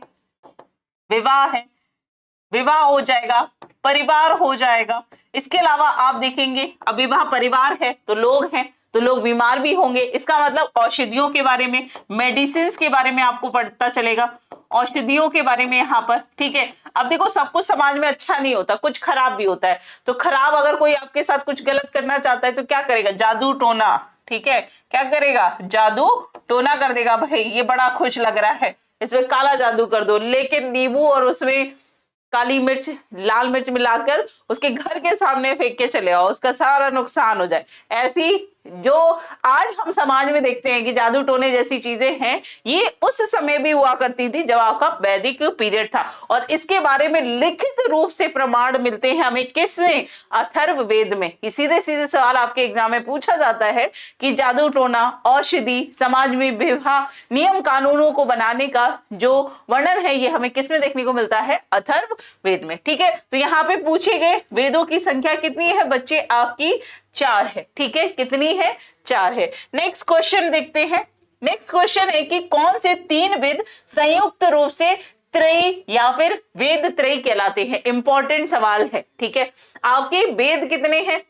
Speaker 1: विवाह हो जाएगा, परिवार हो जाएगा। इसके अलावा आप देखेंगे अब विवाह परिवार है तो लोग हैं, तो लोग बीमार भी होंगे। इसका मतलब औषधियों के बारे में, मेडिसिन के बारे में आपको पता चलेगा, औषधियों के बारे में यहाँ पर, ठीक है। अब देखो सब कुछ समाज में अच्छा नहीं होता, कुछ खराब भी होता है। तो खराब अगर कोई आपके साथ कुछ गलत करना चाहता है तो क्या करेगा, जादू टोना, ठीक है, क्या करेगा, जादू टोना कर देगा। भाई ये बड़ा खुश लग रहा है, इसमें काला जादू कर दो, लेकिन नींबू और उसमें काली मिर्च लाल मिर्च मिलाकर उसके घर के सामने फेंक के चले आओ, उसका सारा नुकसान हो जाए। ऐसी जो आज हम समाज में देखते हैं कि जादू टोने जैसी चीजें हैं, ये उस समय भी हुआ करती थी जब आपका वैदिक पीरियड था। और इसके बारे में लिखित रूप से प्रमाण मिलते हैं हमें किसमें, अथर्ववेद में। सीधे सीधे सवाल आपके एग्जाम में पूछा जाता है कि जादू टोना, औषधि, समाज में विवाह, नियम कानूनों को बनाने का जो वर्णन है ये हमें किसमें देखने को मिलता है, अथर्ववेद में, ठीक है। तो यहाँ पे पूछे गए वेदों की संख्या कितनी है बच्चे, आपकी 4 है, ठीक है, कितनी है, 4 है। नेक्स्ट क्वेश्चन देखते हैं। नेक्स्ट क्वेश्चन है कि कौन से 3 वेद संयुक्त रूप से त्रयी या फिर वेद त्रयी कहलाते हैं। इंपॉर्टेंट सवाल है, ठीक है। आपके वेद कितने हैं,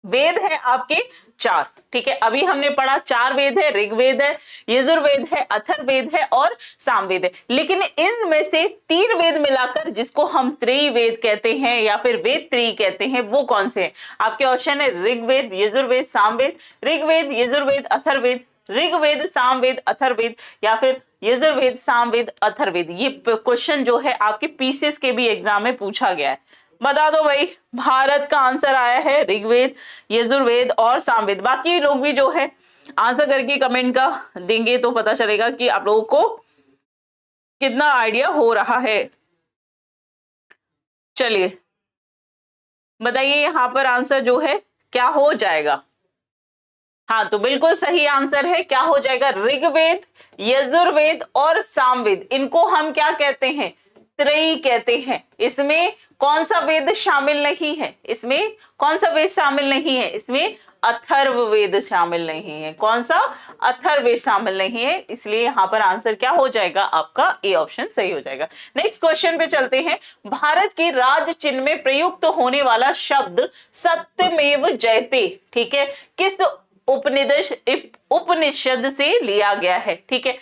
Speaker 1: वेद है आपके 4, ठीक है। अभी हमने पढ़ा 4 वेद है, ऋग्वेद है, यजुर्वेद है, अथर्ववेद है और सामवेद है। लेकिन इनमें से 3 वेद मिलाकर जिसको हम त्रयी वेद कहते हैं या फिर वेद त्रयी कहते हैं वो कौन से हैं। आपके ऑप्शन है ऋग्वेद, यजुर्वेद, सामवेद, ऋग्वेद, यजुर्वेद, अथर्ववेद, ऋग्वेद, सामवेद, अथर्ववेद या फिर यजुर्वेद, सामवेद, अथर्ववेद। ये क्वेश्चन जो है आपके पीसीएस के भी एग्जाम में पूछा गया है। बता दो भाई, भारत का आंसर आया है ऋग्वेद, यजुर्वेद और सामवेद। बाकी लोग भी जो है आंसर करके कमेंट का देंगे तो पता चलेगा कि आप लोगों को कितना आइडिया हो रहा है। चलिए बताइए यहाँ पर आंसर जो है क्या हो जाएगा। हाँ तो बिल्कुल सही आंसर है, क्या हो जाएगा, ऋग्वेद, यजुर्वेद और सामवेद। इनको हम क्या कहते हैं, त्रयी कहते हैं। इसमें कौन सा वेद शामिल नहीं है, इसमें कौन सा वेद शामिल नहीं है, इसमें अथर्ववेद शामिल नहीं है। कौन सा, अथर्ववेद शामिल नहीं है, इसलिए यहाँ पर आंसर क्या हो जाएगा, आपका ए ऑप्शन सही हो जाएगा। नेक्स्ट क्वेश्चन पे चलते हैं। भारत के राज चिन्ह में प्रयुक्त होने वाला शब्द सत्यमेव जयते, ठीक है, किस उपनिषद से लिया गया है, ठीक है।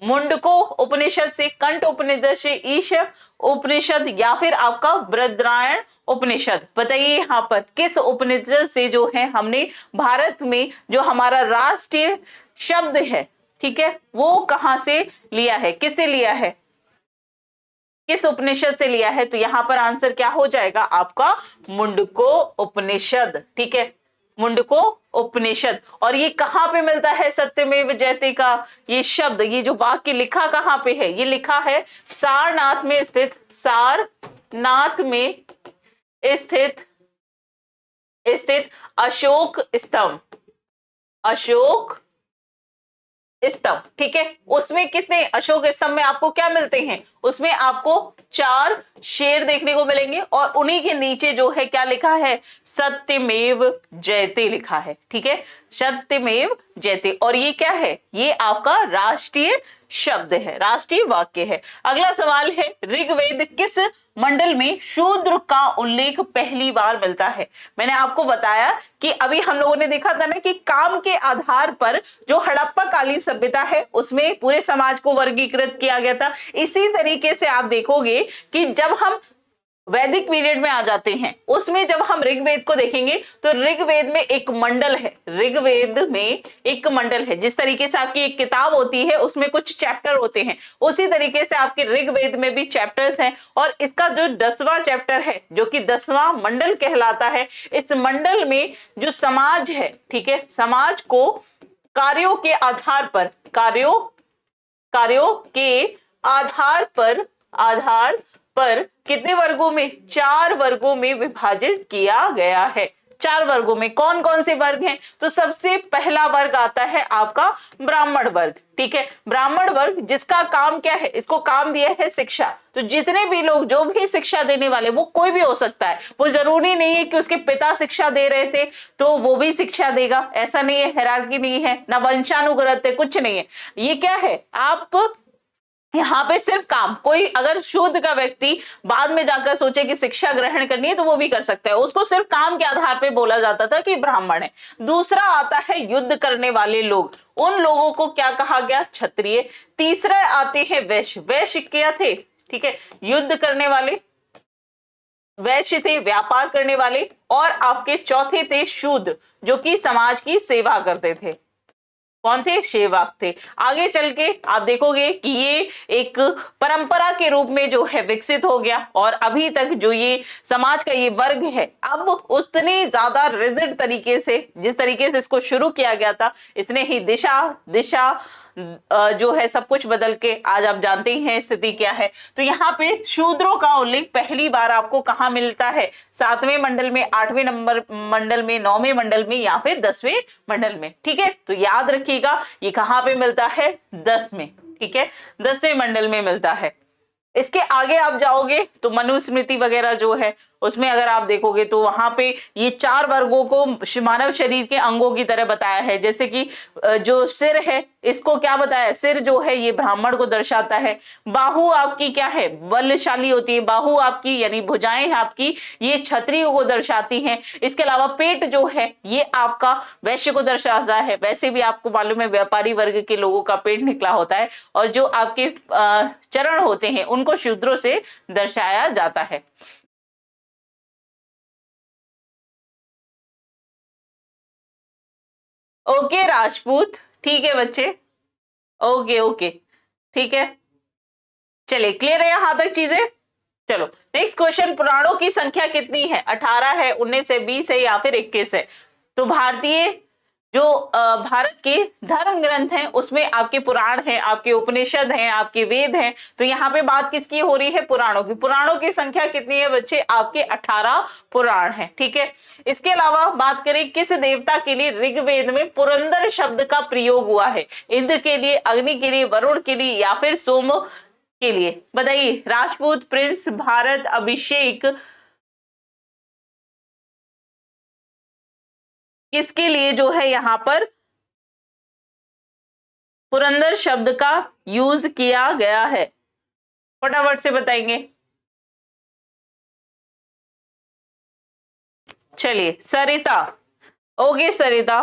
Speaker 1: मुंडको उपनिषद से, कंठ उपनिषद से, ईश उपनिषद या फिर आपका बृहदारण्यक उपनिषद। बताइए यहाँ पर किस उपनिषद से जो है हमने भारत में जो हमारा राष्ट्रीय शब्द है, ठीक है, वो कहां से लिया है, किससे लिया है, किस उपनिषद से लिया है। तो यहाँ पर आंसर क्या हो जाएगा आपका, मुंडको उपनिषद, ठीक है, मुंडको उपनिषद। और ये कहां पे मिलता है सत्यमेव जयते का ये शब्द, ये जो वाक्य लिखा कहां पे है, ये लिखा है सारनाथ में स्थित, सारनाथ में स्थित अशोक स्तंभ, अशोक स्तंभ, ठीक है। उसमें कितने, अशोक स्तंभ में आपको क्या मिलते हैं, उसमें आपको 4 शेर देखने को मिलेंगे और उन्हीं के नीचे जो है क्या लिखा है, सत्यमेव जयते लिखा है, ठीक है, सत्यमेव जयते। और ये क्या है, ये आपका राष्ट्रीय शब्द है, राष्ट्रीय वाक्य है। अगला सवाल है, ऋग्वेद किस मंडल में शूद्र का उल्लेख पहली बार मिलता है। मैंने आपको बताया कि अभी हम लोगों ने देखा था ना कि काम के आधार पर जो हड़प्पा कालीन सभ्यता है उसमें पूरे समाज को वर्गीकृत किया गया था। इसी तरीके से आप देखोगे देखेंगे कि जब हम वैदिक पीरियड में आ जाते हैं, उसमें जब हम ऋग्वेद को देखेंगे तो ऋग्वेद में एक मंडल है, ऋग्वेद में एक मंडल है। जिस तरीके से आपकी एक किताब होती है उसमें कुछ चैप्टर होते हैं, उसी तरीके से आपके ऋग्वेद में भी चैप्टर्स हैं। और इसका जो 10वां चैप्टर है, जो कि 10वां मंडल कहलाता है, इस मंडल में जो समाज है, ठीक है, समाज को कार्यों के आधार पर, कार्यों के आधार पर कितने वर्गों में, 4 वर्गों में विभाजित किया गया है। 4 वर्गों में कौन कौन से वर्ग हैं? तो सबसे पहला वर्ग आता है आपका ब्राह्मण वर्ग, ठीक है। ब्राह्मण वर्ग जिसका काम क्या है, इसको काम दिया है शिक्षा। तो जितने भी लोग जो भी शिक्षा देने वाले, वो कोई भी हो सकता है, वो जरूरी नहीं है कि उसके पिता शिक्षा दे रहे थे तो वो भी शिक्षा देगा, ऐसा नहीं है, हायरार्की नहीं है, ना वंशानुगत है, कुछ नहीं है। ये क्या है, आप यहाँ पे सिर्फ काम, कोई अगर शूद्र का व्यक्ति बाद में जाकर सोचे कि शिक्षा ग्रहण करनी है तो वो भी कर सकता है, उसको सिर्फ काम के आधार पे बोला जाता था कि ब्राह्मण है। दूसरा आता है युद्ध करने वाले लोग, उन लोगों को क्या कहा गया, क्षत्रिय। तीसरा आते हैं वैश्य, वैश्य क्या थे, ठीक है, युद्ध करने वाले वैश्य थे, व्यापार करने वाले। और आपके चौथे थे शूद्र, जो कि समाज की सेवा करते थे। कौन थे, सेवक थे। आगे चल के आप देखोगे कि ये एक परंपरा के रूप में जो है विकसित हो गया, और अभी तक जो ये समाज का ये वर्ग है, अब उतनी ज्यादा रिजिड तरीके से, जिस तरीके से इसको शुरू किया गया था, इसने ही दिशा जो है सब कुछ बदल के आज आप जानते ही हैं स्थिति क्या है। तो यहाँ पे शूद्रों का उल्लेख पहली बार आपको कहाँ मिलता है, 7वें मंडल में, 8वें नंबर मंडल में, 9वें मंडल में, या फिर 10वें मंडल में, ठीक है। तो याद रखिएगा ये कहाँ पे मिलता है, 10 में, ठीक है, 10वें मंडल में मिलता है। इसके आगे आप जाओगे तो मनुस्मृति वगैरह जो है, उसमें अगर आप देखोगे तो वहां पे ये 4 वर्गों को मानव शरीर के अंगों की तरह बताया है। जैसे कि जो सिर है, इसको क्या बताया है, सिर जो है ये ब्राह्मण को दर्शाता है। बाहु आपकी क्या है, बलशाली होती है, बाहु आपकी यानी भुजाएं आपकी, ये क्षत्रिय को दर्शाती हैं। इसके अलावा पेट जो है ये आपका वैश्य को दर्शाता है। वैसे भी आपको मालूम है व्यापारी वर्ग के लोगों का पेट निकला होता है, और जो आपके चरण होते हैं उनको शूद्रों से दर्शाया जाता है। ओके राजपूत, ठीक है बच्चे, ओके ओके, ठीक है, चलिए क्लियर है यहां तक चीजें। चलो नेक्स्ट क्वेश्चन, पुराणों की संख्या कितनी है, 18 है, 19 है, 20 है, या फिर 21 है? तो भारतीय जो भारत के धर्म ग्रंथ हैं उसमें आपके पुराण हैं, आपके उपनिषद हैं, आपके वेद हैं। तो यहाँ पे बात किसकी हो रही है, पुराणों की। पुराणों की संख्या कितनी है बच्चे, आपके 18 पुराण हैं, ठीक है। इसके अलावा बात करें किस देवता के लिए ऋग्वेद में पुरंदर शब्द का प्रयोग हुआ है, इंद्र के लिए, अग्नि के लिए, वरुण के लिए, या फिर सोम के लिए? बताइए, राजपूत, प्रिंस, भारत, अभिषेक, किसके लिए जो है यहां पर पुरंदर शब्द का यूज किया गया है? फटाफट से बताएंगे। चलिए सरिता, ओके सरिता,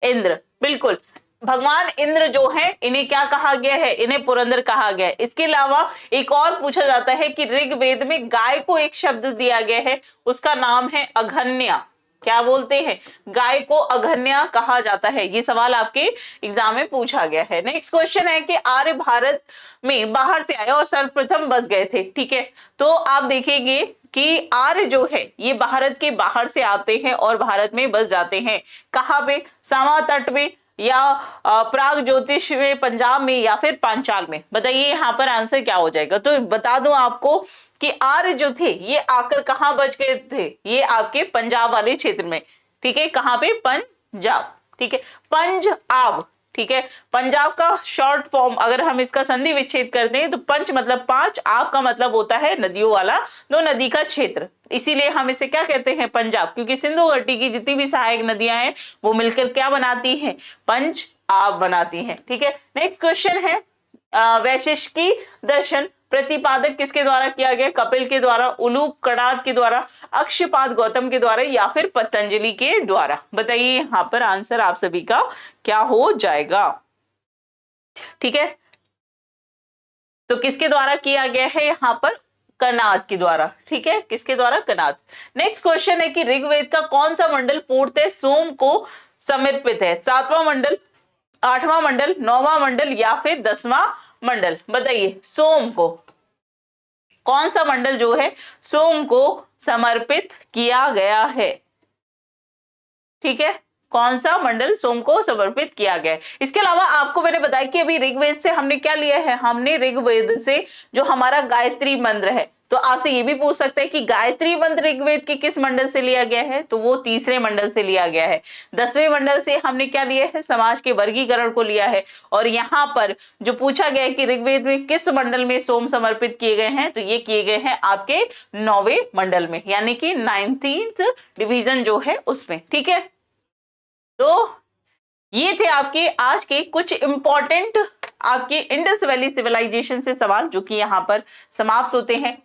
Speaker 1: इंद्र, बिल्कुल। भगवान इंद्र जो है इन्हें क्या कहा गया है, इन्हें पुरंदर कहा गया है। इसके अलावा एक और पूछा जाता है कि ऋग्वेद में गाय को एक शब्द दिया गया है, उसका नाम है अघन्या। क्या बोलते हैं, गाय को अघन्या कहा जाता है। ये सवाल आपके एग्जाम में पूछा गया है। नेक्स्ट क्वेश्चन है कि आर्य भारत में बाहर से आए और सर्वप्रथम बस गए थे, ठीक है। तो आप देखेंगे कि आर्य जो है ये भारत के बाहर से आते हैं और भारत में बस जाते हैं। कहाँ पे, सामा तट में, या प्राग ज्योतिष में, पंजाब में, या फिर पांचाल में? बताइए यहाँ पर आंसर क्या हो जाएगा। तो बता दूं आपको कि आर्य जो थे ये आकर कहाँ बच गए थे, ये आपके पंजाब वाले क्षेत्र में, ठीक है। कहाँ पे, पंजाब, ठीक है, पंजाब, ठीक है। पंजाब का शॉर्ट फॉर्म अगर हम इसका संधि विच्छेद करते हैं तो पंच मतलब 5, आप का मतलब होता है नदियों वाला, 2 नदी का क्षेत्र, इसीलिए हम इसे क्या कहते हैं, पंजाब। क्योंकि सिंधु घाटी की जितनी भी सहायक नदियां हैं वो मिलकर क्या बनाती हैं, पंजाब बनाती हैं, ठीक है। नेक्स्ट क्वेश्चन है वैशेषिकी दर्शन प्रतिपादक किसके द्वारा किया गया, कपिल के द्वारा, उलूक कणाद के द्वारा, अक्षपाद गौतम के द्वारा, या फिर पतंजलि के द्वारा? बताइए यहाँ पर आंसर आप सभी का क्या हो जाएगा, ठीक है। तो किसके द्वारा किया गया है यहाँ पर? कनाद के द्वारा। ठीक है, किसके द्वारा? कनाद। नेक्स्ट क्वेश्चन है कि ऋग्वेद का कौन सा मंडल पूर्णतः सोम को समर्पित है? 7वां मंडल, 8वां मंडल, 9वां मंडल या फिर 10वां मंडल? बताइए, सोम को कौन सा मंडल जो है सोम को समर्पित किया गया है? ठीक है, कौन सा मंडल सोम को समर्पित किया गया है? इसके अलावा आपको मैंने बताया कि अभी ऋग्वेद से हमने क्या लिया है? हमने ऋग्वेद से जो हमारा गायत्री मंत्र है, तो आपसे ये भी पूछ सकते हैं कि गायत्री मंत्र ऋग्वेद के किस मंडल से लिया गया है? तो वो तीसरे मंडल से लिया गया है। 10वें मंडल से हमने क्या लिया है? समाज के वर्गीकरण को लिया है। और यहाँ पर जो पूछा गया है कि ऋग्वेद में किस मंडल में सोम समर्पित किए गए हैं, तो ये किए गए हैं आपके 9वें मंडल में, यानी कि 19th डिवीजन जो है उसमें। ठीक है, तो ये थे आपके आज के कुछ इंपॉर्टेंट आपके इंडस वैली सिविलाइजेशन से सवाल, जो कि यहाँ पर समाप्त होते हैं।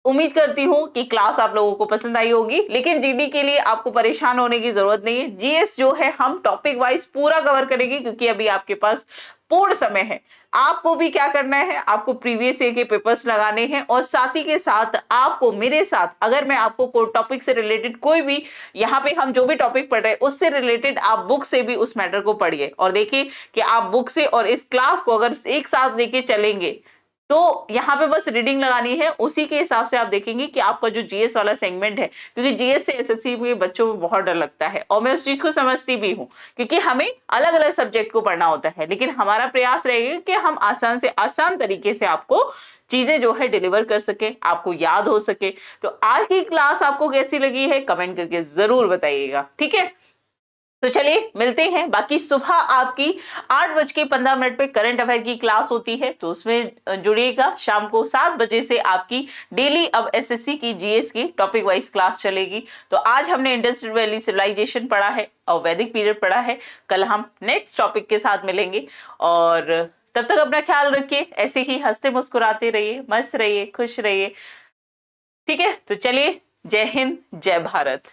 Speaker 1: उम्मीद करती हूँ कि क्लास आप लोगों को पसंद आई होगी, लेकिन जीडी के लिए आपको परेशान होने की जरूरत नहीं है। जीएस जो है हम टॉपिक वाइज पूरा कवर करेंगे, क्योंकि अभी आपके पास पूर्ण समय है। आपको भी क्या करना है? आपको प्रीवियस ईयर के पेपर्स लगाने हैं, और साथ ही के साथ आपको मेरे साथ, अगर मैं आपको टॉपिक से रिलेटेड कोई भी, यहाँ पे हम जो भी टॉपिक पढ़ रहे हैं उससे रिलेटेड आप बुक से भी उस मैटर को पढ़िए, और देखिए कि आप बुक से और इस क्लास को अगर एक साथ लेके चलेंगे तो यहाँ पे बस रीडिंग लगानी है। उसी के हिसाब से आप देखेंगे कि आपका जो जीएस वाला सेगमेंट है, क्योंकि जीएस से एसएससी में बच्चों में बहुत डर लगता है, और मैं उस चीज को समझती भी हूँ, क्योंकि हमें अलग अलग सब्जेक्ट को पढ़ना होता है, लेकिन हमारा प्रयास रहेगा कि हम आसान से आसान तरीके से आपको चीजें जो है डिलीवर कर सके, आपको याद हो सके। तो आज की क्लास आपको कैसी लगी है कमेंट करके जरूर बताइएगा। ठीक है, तो चलिए मिलते हैं। बाकी सुबह आपकी 8:15 पे करंट अफेयर की क्लास होती है, तो उसमें जुड़िएगा। शाम को 7 बजे से आपकी डेली अब एसएससी की जीएस की टॉपिक वाइज क्लास चलेगी। तो आज हमने इंडस वैली सिविलाइजेशन पढ़ा है और वैदिक पीरियड पढ़ा है। कल हम नेक्स्ट टॉपिक के साथ मिलेंगे, और तब तक अपना ख्याल रखिए। ऐसे ही हंसते मुस्कुराते रहिए, मस्त रहिए, खुश रहिए। ठीक है, तो चलिए, जय हिंद, जय भारत।